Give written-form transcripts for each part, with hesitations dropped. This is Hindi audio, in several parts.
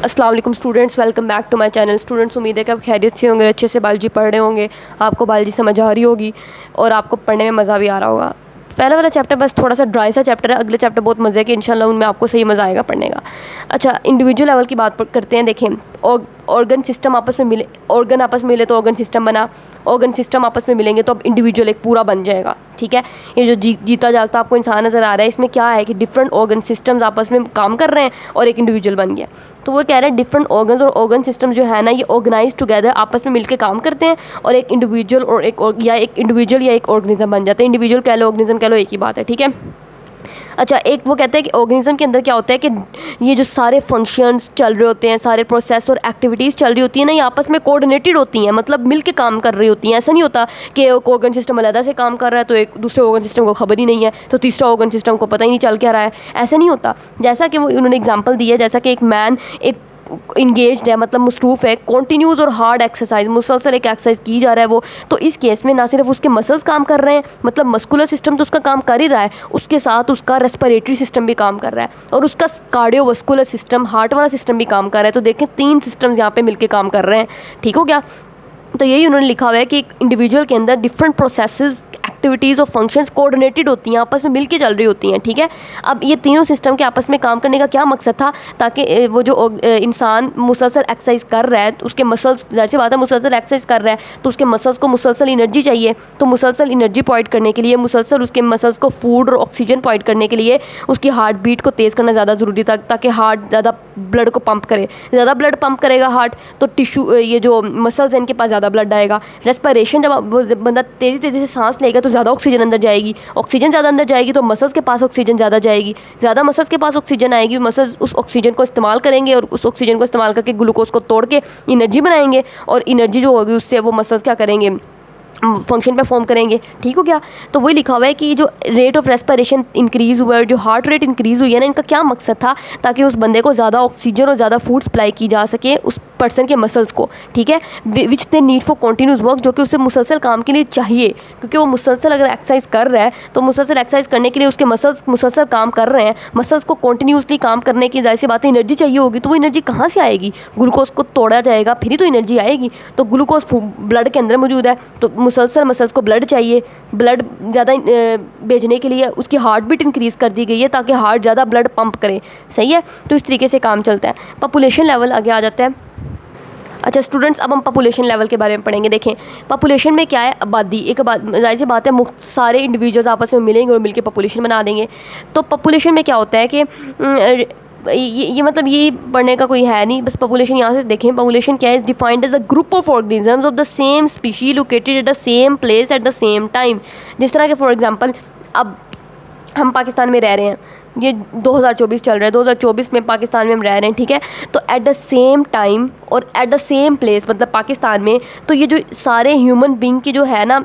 अस्सलाम वालेकुम students, welcome back to my channel. Students, उम्मीद है कि आप खैरियत से होंगे, अच्छे से बायोलॉजी पढ़ रहे होंगे, आपको बायोलॉजी समझ आ रही होगी और आपको पढ़ने में मज़ा भी आ रहा होगा। पहला वाला चैप्टर बस थोड़ा सा ड्राई सा चैप्टर है, अगले चैप्टर बहुत मज़े के, इंशाल्लाह उनमें आपको सही मज़ा आएगा पढ़ने का। अच्छा, इंडिविजुअल लेवल की बात करते हैं। देखें, ऑर्गन सिस्टम आपस में मिले, ऑर्गन आपस में मिले तो ऑर्गन सिस्टम बना, ऑर्गन सिस्टम आपस में मिलेंगे तो अब इंडिविजुअल एक पूरा बन जाएगा। ठीक है, ये जो जीता जागता आपको इंसान नज़र आ रहा है, इसमें क्या है कि डिफरेंट ऑर्गन सिस्टम्स आपस में काम कर रहे हैं और एक इंडिविजुअल बन गया। तो वो कह रहे हैं डिफरेंट ऑर्गन्स और ऑर्गन सिस्टम जो है ना, ये ऑर्गेनाइज टुगेदर आपस में मिलकर काम करते हैं और एक इंडिविजुअल और एक इंडिविजुअल या एक ऑर्गेनिज्म बन जाते हैं। इंडिविजुअल कह लो, ऑर्गेनिज्म कह लो, एक ही बात है। ठीक है। अच्छा, एक वो कहते हैं कि ऑर्गेनिज्म के अंदर क्या होता है कि ये जो सारे फंक्शंस चल रहे होते हैं, सारे प्रोसेस और एक्टिविटीज़ चल रही होती हैं ना, ये आपस में कोऑर्डिनेटेड होती हैं, मतलब मिल के काम कर रही होती हैं। ऐसा नहीं होता कि एक ऑर्गन सिस्टम अलग से काम कर रहा है तो एक दूसरे ऑर्गन सिस्टम को खबर ही नहीं है, तो तीसरा ऑर्गन सिस्टम को पता ही नहीं चल क्या रहा है। ऐसा नहीं होता। जैसा कि वो उन्होंने एग्जाम्पल दी है, जैसा कि एक मैन एक इंगेज्ड है, मतलब मसरूफ़ है, कॉन्टीन्यूस और हार्ड एक्सरसाइज, मुसलसल एक एक्सरसाइज की जा रहा है वो, तो इस केस में ना सिर्फ उसके मसल्स काम कर रहे हैं, मतलब मस्कुलर सिस्टम तो उसका काम कर ही रहा है, उसके साथ उसका रेस्पिरेटरी सिस्टम भी काम कर रहा है और उसका कार्डियोवास्कुलर सिस्टम, हार्ट वाला सिस्टम भी काम कर रहा है। तो देखें, 3 सिस्टम्स यहाँ पे मिलके काम कर रहे हैं। ठीक हो गया। तो यही उन्होंने लिखा हुआ है कि एक इंडिविजुअल के अंदर डिफरेंट प्रोसेसेस, एक्टिविटीज़ और फंक्शंस कोऑर्डिनेटेड होती हैं, आपस में मिलके चल रही होती हैं। ठीक है। अब ये तीनों सिस्टम के आपस में काम करने का क्या मकसद था, ताकि वो जो इंसान मुसलसल एक्सरसाइज कर रहा है तो उसके मसल्स, जाहिर सी बात है मुसलसल एक्सरसाइज कर रहा है तो उसके मसल्स को मुसलसल एनर्जी चाहिए, तो मुसलसल एनर्जी प्रोवाइड करने के लिए, मुसलसल उसके मसल्स को फूड और ऑक्सीजन प्रोवाइड करने के लिए उसकी हार्ट बीट को तेज़ करना ज़्यादा ज़रूरी था, ताकि हार्ट ज़्यादा ब्लड को पंप करे। ज़्यादा ब्लड पंप करेगा हार्ट तो टिश्यू, ये जो मसल्स हैं इनके पास ज़्यादा ब्लड आएगा। रेस्पिरेशन, जब वो बंदा तेज़ी से सांस लेगा तो ज़्यादा ऑक्सीजन अंदर जाएगी, ऑक्सीजन ज़्यादा अंदर जाएगी तो मसल्स के पास ऑक्सीजन ज़्यादा जाएगी, ज़्यादा मसल्स के पास ऑक्सीजन आएगी, मसल्स उस ऑक्सीजन को इस्तेमाल करेंगे और उस ऑक्सीजन को इस्तेमाल करके ग्लूकोज को तोड़ के एनर्जी बनाएंगे और एनर्जी जो होगी उससे वो मसल्स क्या करेंगे, फंक्शन परफॉर्म करेंगे। ठीक हो गया। तो वही लिखा हुआ है कि जो रेट ऑफ रेस्पिरेशन इंक्रीज़ हुआ है, जो हार्ट रेट इंक्रीज़ हुई है ना, इनका क्या मकसद था, ताकि उस बंदे को ज़्यादा ऑक्सीजन और ज़्यादा फूड सप्लाई की जा सके उस पर्सन के मसल्स को। ठीक है। Which they need for continuous work, जो कि उसे मुसलसल काम के लिए चाहिए, क्योंकि वो मुसलसल अगर एक्सरसाइज कर रहा है तो मुसलसल एक्सरसाइज करने के लिए उसके मसल्स मुसलसल काम कर रहे हैं, मसल्स को कॉन्टीन्यूसली काम करने की जाहिर सी बात है एनर्जी चाहिए होगी, तो वो एनर्जी कहाँ से आएगी, ग्लूकोज को तोड़ा जाएगा फिर ही तो एनर्जी आएगी। तो ग्लूकोज ब्लड के अंदर मौजूद है तो मुसलसल मसल्स को ब्लड चाहिए, ब्लड ज़्यादा भेजने के लिए उसकी हार्ट बीट इंक्रीज़ कर दी गई है ताकि हार्ट ज़्यादा ब्लड पंप करे। सही है। तो इस तरीके से काम चलता है। पॉपुलेशन लेवल आगे आ जाता है। अच्छा स्टूडेंट्स, अब हम पॉपुलेशन लेवल के बारे में पढ़ेंगे। देखें, पॉपुलेशन में क्या है, आबादी, एक जाहिर सी बात है सारे इंडिविजुअल्स आपस में मिलेंगे और मिलके पॉपुलेशन बना देंगे। तो पॉपुलेशन में क्या होता है कि ये मतलब ये पढ़ने का कोई है नहीं, बस पॉपुलेशन यहाँ से देखें। पॉपुलेशन क्या है, is defined as a group of organisms of the same species located at the same place at the same time. जिस तरह के फॉर एग्जांपल, अब हम पाकिस्तान में रह रहे हैं, ये 2024 चल रहा है, 2024 में पाकिस्तान में हम रह रहे हैं। ठीक है। तो एट द सेम टाइम और एट द सेम प्लेस, मतलब पाकिस्तान में, तो ये जो सारे ह्यूमन बींग की जो है ना,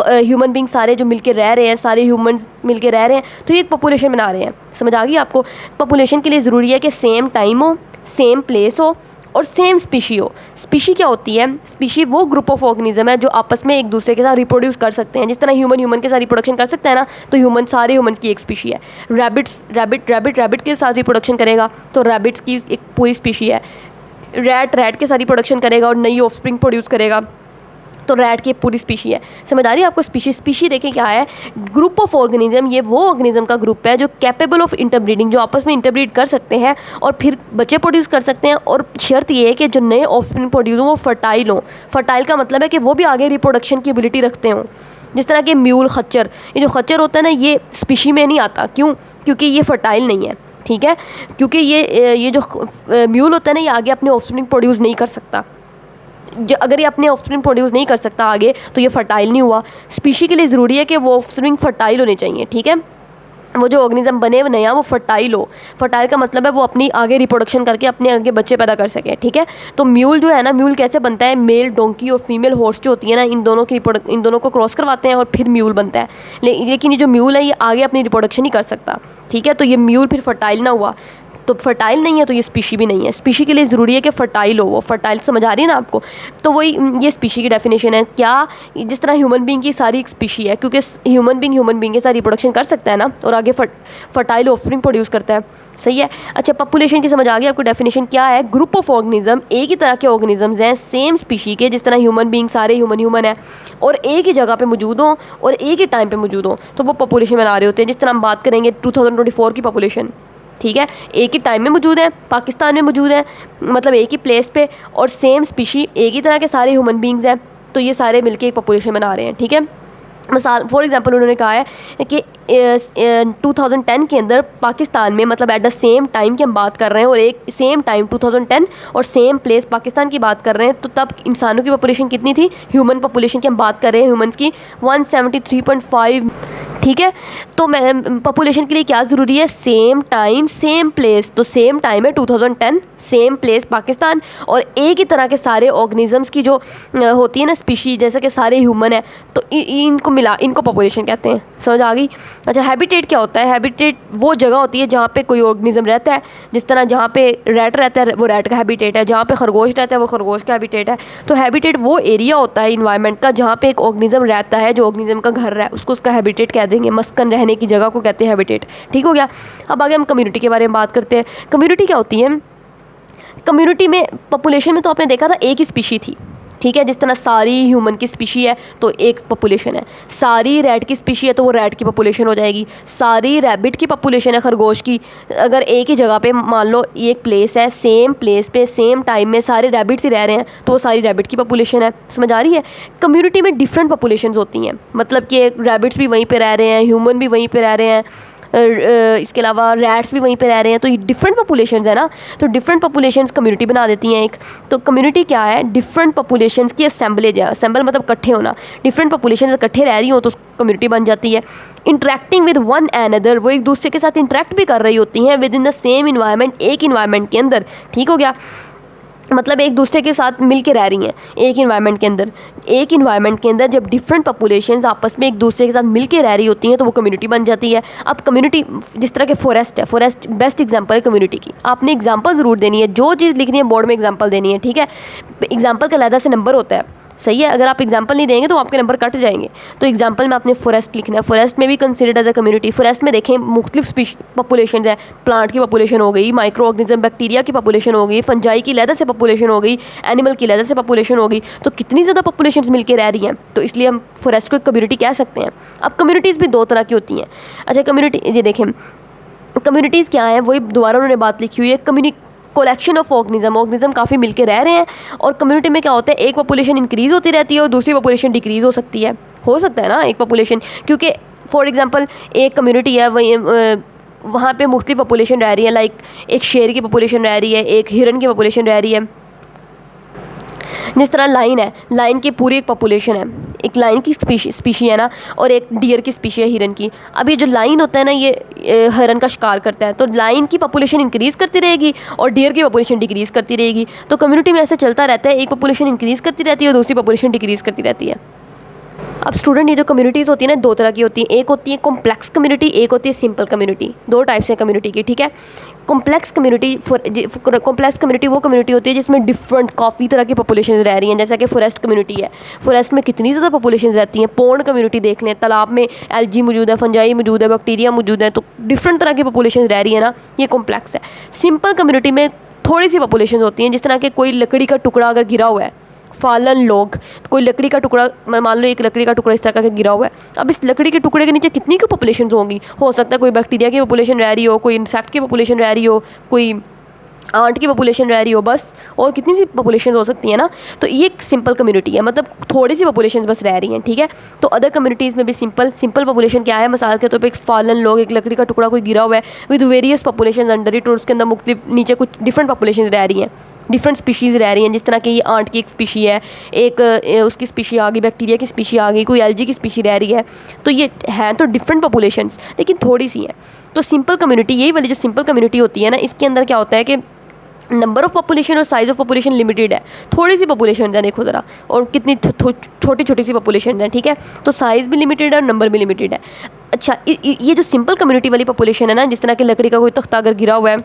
ह्यूमन बींग सारे जो मिलके रह रहे हैं, सारे ह्यूमंस मिलके रह रहे हैं, तो ये एक पॉपुलेशन बना रहे हैं। समझ आ गई आपको। पॉपुलेशन के लिए ज़रूरी है कि सेम टाइम हो, सेम प्लेस हो और सेम स्पीशी हो। स्पीशी क्या होती है, स्पीशी वो ग्रुप ऑफ ऑर्गेनिज्म है जो आपस में एक दूसरे के साथ रिप्रोड्यूस कर सकते हैं। जिस तरह ह्यूमन के साथ रिप्रोडक्शन कर सकता है ना, तो सारे ह्यूमंस की एक स्पीशी है। रैबिट के साथ रिप्रोडक्शन करेगा तो रैबिट्स की एक पूरी स्पीशी है। रैट के साथ रिप्रोडक्शन करेगा और नई ऑफस्प्रिंग प्रोड्यूस करेगा तो रैट की पूरी स्पीशी है। समझदारी आपको। स्पीशी देखें क्या है, ग्रुप ऑफ ऑर्गेनिज्म, ये वो ऑर्गेनिज्म का ग्रुप है जो कैपेबल ऑफ इंटरब्रीडिंग, जो आपस में इंटरब्रीड कर सकते हैं और फिर बच्चे प्रोड्यूस कर सकते हैं। और शर्त ये है कि जो नए ऑफस्प्रिंग प्रोड्यूस हों वो फर्टाइल हों। फर्टाइल का मतलब है कि वो भी आगे रिप्रोडक्शन की एबिलिटी रखते हों। जिस तरह के म्यूल, खच्चर, ये जो खच्चर होता है ना, ये स्पीशी में नहीं आता। क्यों? क्योंकि ये फर्टाइल नहीं है। ठीक है। क्योंकि ये जो म्यूल होता है ना, ये आगे अपने ऑफस्प्रिंग प्रोड्यूस नहीं कर सकता। अगर ये अपने ऑफस्प्रिंग प्रोड्यूस नहीं कर सकता आगे, तो ये फर्टाइल नहीं हुआ। स्पीशी के लिए ज़रूरी है कि वो ऑफस्प्रिंग फर्टाइल होने चाहिए। ठीक है। वो जो ऑर्गेनिज्म बने वो नया, वो फर्टाइल हो। फर्टाइल का मतलब है वो अपनी आगे रिप्रोडक्शन करके अपने आगे बच्चे पैदा कर सके। ठीक है। तो म्यूल जो है ना, म्यूल कैसे बनता है, मेल डोंकी और फीमेल हॉर्स जो होती है ना, इन दोनों को क्रॉस करवाते हैं और फिर म्यूल बनता है। लेकिन ये जो म्यूल है ये आगे अपनी रिप्रोडक्शन नहीं कर सकता। ठीक है। तो ये म्यूल फिर फर्टाइल ना हुआ। तो फर्टाइल नहीं है तो ये स्पीशी भी नहीं है। स्पीशी के लिए ज़रूरी है कि फ़र्टाइल हो, वो फर्टाइल समझ आ रही है ना आपको। तो वही ये स्पीशी की डेफिनेशन है। क्या जिस तरह ह्यूमन बींग की सारी एक स्पीशी है, क्योंकि ह्यूमन बींग के साथ रिप्रोडक्शन कर सकता है ना, और आगे फर्टाइल ऑफस्प्रिंग प्रोड्यूस करता है, सही है। अच्छा, पॉपुलेशन की समझ आ गई आपको डेफिनेशन क्या है। ग्रुप ऑफ ऑर्गेनिज्म, एक ही तरह के ऑर्गेनिजम्स हैं सेम स्पीशी के, जिस तरह ह्यूमन बींग सारे ह्यूमन है और एक ही जगह पे मौजूद हों और एक ही टाइम पे मौजूद हों, तो वो पॉपुलेशन बना रहे होते हैं। जिस तरह हम बात करेंगे 2024 की पॉपुलेशन, ठीक है, एक ही टाइम में मौजूद है, पाकिस्तान में मौजूद है, मतलब एक ही प्लेस पे, और सेम स्पीशी, एक ही तरह के सारे ह्यूमन बींग्स हैं, तो ये सारे मिलके एक पॉपुलेशन बना रहे हैं, ठीक है। मिसाल फॉर एग्जांपल उन्होंने कहा है कि 2010 के अंदर पाकिस्तान में, मतलब एट द सेम टाइम की हम बात कर रहे हैं, और एक सेम टाइम 2010 और सेम प्लेस पाकिस्तान की बात कर रहे हैं, तो तब इंसानों की पॉपुलेशन कितनी थी, ह्यूमन पॉपुलेशन की हम बात कर रहे हैं, ह्यूमंस की 173.5, ठीक है। तो मैं पॉपुलेशन के लिए क्या ज़रूरी है, सेम टाइम सेम प्लेस। तो सेम टाइम है 2010, सेम प्लेस पाकिस्तान, और एक ही तरह के सारे ऑर्गेनिजम्स की जो होती है ना स्पीशी, जैसे कि सारे ह्यूमन है, तो इनको मिला, इनको पॉपुलेशन कहते हैं। समझ आ गई। अच्छा, हैबिटेट क्या होता है। हैबिटेट वो जगह होती है जहाँ पे कोई ऑर्गेनिज्म रहता है, जिस तरह जहाँ पे रैट रहता है वो रैट का हैबिटेट है, जहाँ पे खरगोश रहता है वो खरगोश का हैबिटेट है। तो हैबिटेट वो एरिया होता है इन्वायरमेंट का जहाँ पे एक ऑर्गेनिज्म रहता है, जो ऑर्गेनिज्म का घर है उसको उसका हैबिटेट कह देंगे, मस्कन रहने की जगह को कहते हैं हैबिटेट, ठीक हो गया। अब आगे हम कम्युनिटी के बारे में बात करते हैं। कम्युनिटी क्या होती है। कम्युनिटी में, पॉपुलेशन में तो आपने देखा था एक ही स्पीशी थी, ठीक है, जिस तरह सारी ह्यूमन की स्पीशी है तो एक पॉपुलेशन है, सारी रैट की स्पीशी है तो वो रैट की पॉपुलेशन हो जाएगी, सारी रैबिट की पॉपुलेशन है खरगोश की, अगर एक ही जगह पे मान लो एक प्लेस है, सेम प्लेस पे सेम टाइम में सारे रैबिट्स ही रह रहे हैं, तो वो सारी रैबिट की पॉपुलेशन है। समझ आ रही है। कम्युनिटी में डिफरेंट पॉपुलेशंस होती हैं, मतलब कि रैबिट्स भी वहीं पर रह रहे हैं, ह्यूमन भी वहीं पर रह रहे हैं, इसके अलावा रैट्स भी वहीं पे रह रहे हैं, तो ये डिफरेंट पॉपुलेशंस है ना, तो डिफरेंट पॉपुलेशंस कम्युनिटी बना देती हैं एक। तो कम्युनिटी क्या है, डिफरेंट पॉपुलेशंस की असेंबलेज है। असेंबल मतलब इकट्ठे होना, डिफरेंट पॉपुलेशंस इकट्ठे रह रही हो तो कम्युनिटी बन जाती है। इंटरेक्टिंग विद वन एनदर, वो एक दूसरे के साथ इंटरेक्ट भी कर रही होती हैं with in the same environment, एक इन्वायरमेंट के अंदर, ठीक हो गया, मतलब एक दूसरे के साथ मिल के रह रही हैं एक इन्वायरमेंट के अंदर। एक इन्वायरमेंट के अंदर जब डिफरेंट पॉपुलेशंस आपस में एक दूसरे के साथ मिल के रह रही होती हैं तो वो कम्युनिटी बन जाती है। अब कम्युनिटी जिस तरह के फॉरेस्ट है, फॉरेस्ट बेस्ट एग्जांपल है कम्युनिटी की। आपने एग्जांपल ज़रूर देनी है, जो चीज़ लिखनी है बोर्ड में एग्जांपल देनी है, ठीक है। एग्जांपल का अलग से नंबर होता है, सही है। अगर आप एग्जांपल नहीं देंगे तो आपके नंबर कट जाएंगे। तो एग्जांपल में आपने फॉरेस्ट लिखना है, फॉरेस्ट में भी considered as a community. Forest में देखें मुख्तलिफ पॉपुलेशन है, प्लांट की पॉपुलेशन हो गई, माइक्रो ऑर्गेनिज्म बैक्टीरिया की पॉपुलेशन हो गई, फंजाई की लेदर से पॉपुलेशन हो गई, एनिमल की लेदर से पॉपुलेशन हो गई, तो कितनी ज़्यादा पॉपुलेशन मिल के रह रही हैं, तो इसलिए हम फॉरेस्ट को एक कम्युनिटी कह सकते हैं। अब कम्युनिटीज़ भी दो तरह की होती हैं। अच्छा, कम्युनिटी ये देखें, कम्युनिटीज़ क्या है, वही दोबारा उन्होंने बात लिखी हुई है, कोलेक्शन ऑफ ऑर्गेनिज्म काफ़ी मिलके रह रहे हैं। और कम्युनिटी में क्या होता है, एक पॉपुलेशन इंक्रीज़ होती रहती है और दूसरी पॉपुलेशन डिक्रीज़ हो सकती है, हो सकता है ना एक पॉपुलेशन, क्योंकि फॉर एग्जांपल एक कम्युनिटी है वही वहाँ पे मुख्तलिफ पॉपुलेशन रह रही है, लाइक एक शेर की पॉपुलेशन रह रही है, एक हिरन की पॉपुलेशन रह रही है। जिस तरह लाइन है, लाइन की पूरी एक पॉपुलेशन है, एक लाइन की स्पीशी है ना, और एक डियर की स्पीशी है हिरन की। अब ये जो लाइन होता है ना, ये हिरन का शिकार करता है, तो लाइन की पॉपुलेशन इंक्रीज़ करती रहेगी और डियर की पॉपुलेशन डिक्रीज़ करती रहेगी। तो कम्युनिटी में ऐसे चलता रहता है, एक पॉपुलेशन इंक्रीज़ करती रहती है और दूसरी पॉपुलेशन डिक्रीज़ करती रहती है। अब स्टूडेंट, ये जो कम्युनिटीज़ होती है ना, दो तरह की होती हैं। एक होती है कॉम्प्लेक्स कम्युनिटी, एक होती है सिंपल कम्युनिटी। दो टाइप्स हैं कम्युनिटी की, ठीक है। कॉम्प्लेक्स कम्युनिटी वो कम्युनिटी होती है जिसमें डिफरेंट काफ़ी तरह की पॉपुलेशन रह रही हैं, जैसा कि फॉरेस्ट कम्युनिटी है। फॉरेस्ट में कितनी ज़्यादा पॉपुलेशन रहती हैं। पौंड कम्युनिटी देख लें, तालाब में एल्गी मौजूद है, फंजाई मौजूद है, बैक्टीरिया मौजूद है, तो डिफरेंट तरह की पॉपुलेशन रह रही है ना, ये कॉम्प्लेक्स है। सिंपल कम्युनिटी में थोड़ी सी पॉपुलेशन होती हैं, जिस तरह के कोई लकड़ी का टुकड़ा अगर गिरा हुआ है, फालन लोग, कोई लकड़ी का टुकड़ा, मान लो एक लकड़ी का टुकड़ा इस तरह का गिरा हुआ है, अब इस लकड़ी के टुकड़े के नीचे कितनी की पॉपुलेशन होंगी। हो सकता है कोई बैक्टीरिया की पॉपुलेशन रह रही हो, कोई इंसेक्ट की पॉपुलेशन रह रही हो, कोई आंट की पॉपुलेशन रह रही हो, बस। और कितनी सी पॉपुलेशन हो सकती है ना। तो ये एक सिंपल कम्युनिटी है, मतलब थोड़ी सी पॉपुलेशन बस रह रही हैं, ठीक है। तो अदर कम्युनिटीज़ में भी सिंपल पॉपुलेशन क्या है, मिसाल के तौर पे एक फालन लोग, एक लकड़ी का टुकड़ा कोई गिरा हुआ है with various population under it, और उसके अंदर मुख्तलिफ नीचे कुछ डिफरेंट पॉपुलेशन रह रही हैं, डिफरेंट स्पीशीज़ रह रही हैं। जिस तरह की ये आंट की एक स्पीशी है, एक उसकी स्पीशी आ गई, बैक्टीरिया की स्पीशी आ गई, कोई एल्गी की स्पीशी रह रही है, तो ये हैं तो डिफरेंट पॉपुलेशंस, लेकिन थोड़ी सी है। तो सिंपल कम्युनिटी, यही वाली जो सिंपल कम्युनिटी होती है ना, इसके अंदर क्या होता है कि नंबर ऑफ़ पॉपुलेशन और साइज़ ऑफ पॉपुलेशन लिमिटेड है। थोड़ी सी पॉपुलेशन है, देखो ज़रा, और कितनी छोटी छोटी सी पॉपुलेशन है, ठीक है। तो साइज़ भी लिमिटेड है और नंबर भी लिमिटेड है। अच्छा, ये जो सिंपल कम्युनिटी वाली पॉपुलेशन है ना, जिस तरह की लकड़ी का कोई तख्ता अगर गिरा हुआ है,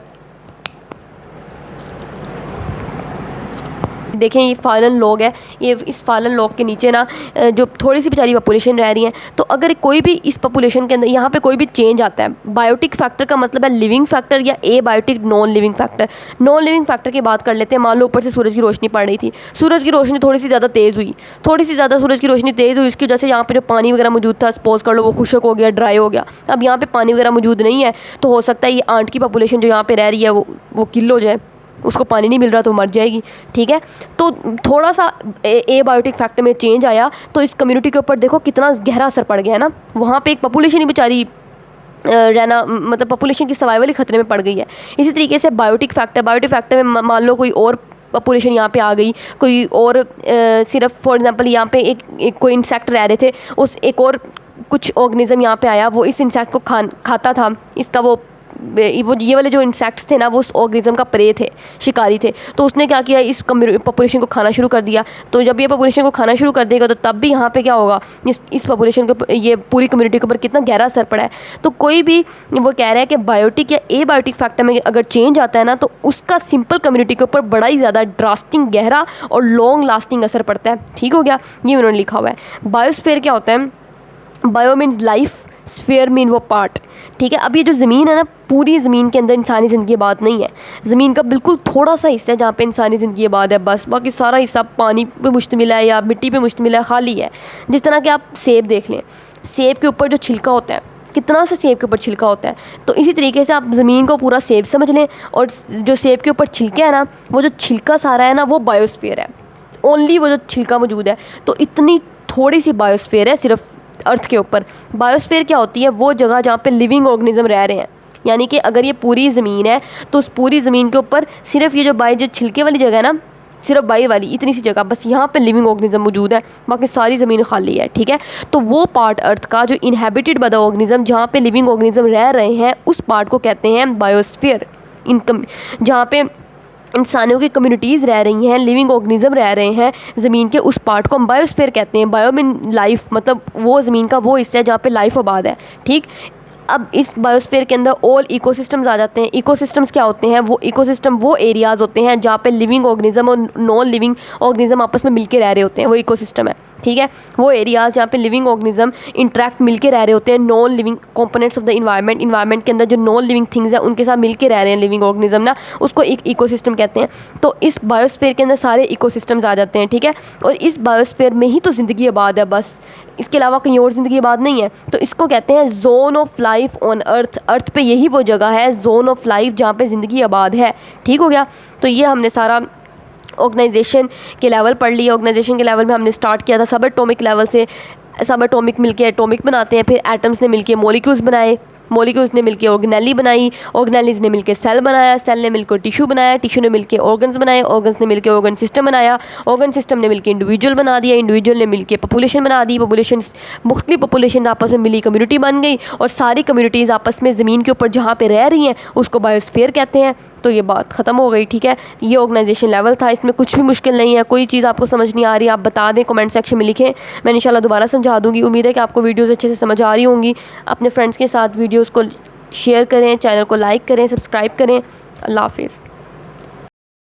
देखें ये फालन लॉग है, ये इस फालन लॉग के नीचे ना जो थोड़ी सी बेचारी पॉपुलेशन रह रही है, तो अगर कोई भी इस पॉपुलेशन के अंदर यहाँ पे कोई भी चेंज आता है, बायोटिक फैक्टर का मतलब है लिविंग फैक्टर या abiotic non living factor. Non living factor की बात कर लेते हैं। मान लो ऊपर से सूरज की रोशनी पड़ रही थी, सूरज की रोशनी थोड़ी सी ज़्यादा तेज़ हुई, थोड़ी सी ज़्यादा सूरज की रोशनी तेज़ हुई, इसकी वजह से यहाँ पे जो पानी वगैरह मौजूद था, सपोज कर लो वो खुशक हो गया, ड्राई हो गया। अब यहाँ पे पानी वगैरह मौजूद नहीं है, तो हो सकता है ये आंट की पॉपुलेशन जो यहाँ पे रह रही है वो किल हो जाए, उसको पानी नहीं मिल रहा तो मर जाएगी। ठीक है, तो थोड़ा सा ए बायोटिक फैक्टर में चेंज आया तो इस कम्युनिटी के ऊपर देखो कितना गहरा असर पड़ गया है ना। वहाँ पे एक पॉपुलेशन ही बेचारी रहना, मतलब पॉपुलेशन की सर्वाइवल ही खतरे में पड़ गई है। इसी तरीके से बायोटिक फैक्टर में मान लो कोई और पॉपुलेशन यहाँ पे आ गई, कोई और सिर्फ फॉर एग्जांपल यहाँ पे एक कोई इंसेक्ट रह रहे थे, उस एक और कुछ ऑर्गेनिज्म यहाँ पे आया, वो इस इंसेक्ट को खाता था, इसका वो ये वाले जो इंसेक्ट्स थे ना वो उस ऑर्गेनिज्म का प्रे थे, शिकारी थे, तो उसने क्या किया, इस पॉपुलेशन को खाना शुरू कर दिया। तो जब ये पॉपुलेशन को खाना शुरू कर देगा तो तब भी यहाँ पे क्या होगा, इस पॉपुलेशन को, ये पूरी कम्युनिटी के ऊपर कितना गहरा असर पड़ा है। तो कोई भी वो कह रहा है कि बायोटिक या ए बायोटिक फैक्टर में अगर चेंज आता है ना तो उसका सिंपल कम्युनिटी के ऊपर बड़ा ही ज़्यादा ड्रास्टिक, गहरा और लॉन्ग लास्टिंग असर पड़ता है। ठीक हो गया, ये उन्होंने लिखा हुआ है। बायोस्फीयर क्या होता है, bio means life, sphere mean वो पार्ट। ठीक है, अब ये जो ज़मीन है ना, पूरी ज़मीन के अंदर इंसानी ज़िंदगी आबाद नहीं है। ज़मीन का बिल्कुल थोड़ा सा हिस्सा है जहाँ पे इंसानी ज़िंदगी आबाद है बस, बाकी सारा हिस्सा पानी पे मुश्तमिल है या मिट्टी पे मुश्तमिल है, खाली है। जिस तरह के आप सेब देख लें, सेब के ऊपर जो छिलका होता है, कितना सा सेब के ऊपर छिलका होता है, तो इसी तरीके से आप ज़मीन को पूरा सेब समझ लें, और जो सेब के ऊपर छिलके हैं ना, वो जो छिलका सारा है ना वो बायोस्फीयर है, ओनली वो जो छिलका मौजूद है। तो इतनी थोड़ी सी बायोस्फीयर है सिर्फ अर्थ के ऊपर। बायोस्फीयर क्या होती है, वो जगह जहाँ पे लिविंग ऑर्गेनिज्म रह रहे हैं, यानी कि अगर ये पूरी ज़मीन है तो उस पूरी ज़मीन के ऊपर सिर्फ ये जो छिलके वाली जगह है ना, सिर्फ बाहर वाली इतनी सी जगह, बस यहाँ पे लिविंग ऑर्गेनिज्म मौजूद है, बाकी सारी ज़मीन खाली है। ठीक है, तो वो पार्ट अर्थ का जो इनहेबिटेड बाय द ऑर्गेनिज्म, जहाँ पे लिविंग ऑर्गेनिज्म रह रहे हैं, उस पार्ट को कहते हैं बायोस्फीयर। जहाँ पे इंसानों की कम्युनिटीज़ रह रही हैं, लिविंग ऑर्गेनिज्म रह रहे हैं, ज़मीन के उस पार्ट को हम बायोस्फीयर कहते हैं। बायो मीन लाइफ, मतलब वो ज़मीन का वो हिस्सा है जहाँ पे लाइफ आबाद है। ठीक, अब इस बायोस्फीयर के अंदर ऑल इकोसिस्टम्स आ जाते हैं। इकोसिस्टम्स क्या होते हैं, वो इकोसिस्टम वो एरियाज़ होते हैं जहाँ पे लिविंग ऑर्गेनिज्म और नॉन लिविंग ऑर्गेनिज्म आपस में मिलके रह रहे होते हैं, वो इकोसिस्टम है। ठीक है, वो एरियाज़ जहाँ पे लिविंग ऑर्गेनिज्म इंटरेक्ट मिलके रह रहे होते हैं, non living components of the environment के अंदर जो नॉन लिविंग थिंग्स हैं उनके साथ मिलके रह रहे हैं लिविंग ऑर्गेनिज्म ना, उसको एक इकोसिस्टम कहते हैं। तो इस बायोस्फीयर के अंदर सारे इकोसिस्टम्स आ जाते हैं। ठीक है, और इस बायोस्फीयर में ही तो ज़िंदगी आबाद है बस, इसके अलावा कहीं और ज़िंदगी आबाद नहीं है। तो इसको कहते हैं zone of life on earth. Earth पे यही वो जगह है, जोन ऑफ लाइफ, जहाँ पे ज़िंदगी आबाद है। ठीक हो गया, तो ये हमने सारा ऑर्गेनाइजेशन के लेवल पढ़ लिया। ऑर्गेनाइजेशन के लेवल में हमने स्टार्ट किया था सब एटॉमिक लेवल से, सब एटॉमिक मिलके एटॉमिक बनाते हैं, फिर एटम्स ने मिलके मॉलिक्यूल्स बनाए, मॉलिक्यूल्स ने मिलके ऑर्गेनेली बनाई, ऑर्गेनेलीज ने मिलके सेल बनाया, सेल ने मिलकर टिश्यू बनाया, टिश्यू ने मिलके ऑर्गन्स बनाए, ऑर्गन्स ने मिलके ऑर्गन सिस्टम बनाया, ऑर्गन सिस्टम ने मिलके इंडिविजुअल बना दिया, इंडिविजुअल ने मिलके पॉपुलेशन बना दी, मुख्तलिफ पॉपुलेशन आपस में मिली कम्युनिटी बन गई, और सारी कम्युनिटीज़ आपस में ज़मीन के ऊपर जहाँ पे रह रही हैं उसको बायोस्फीयर कहते हैं। तो ये बात ख़त्म हो गई। ठीक है, ये ऑर्गेनाइजेशन लेवल था, इसमें कुछ भी मुश्किल नहीं है। कोई चीज़ आपको समझ नहीं आ रही आप बता दें, कमेंट सेक्शन में लिखें, मैं इंशाल्लाह दोबारा समझा दूँगी। उम्मीद है कि आपको वीडियोज़ अच्छे से समझ आ रही होंगी। अपने फ्रेंड्स के साथ वीडियोज़ को शेयर करें, चैनल को लाइक करें, सब्सक्राइब करें। अल्लाह हाफिज़।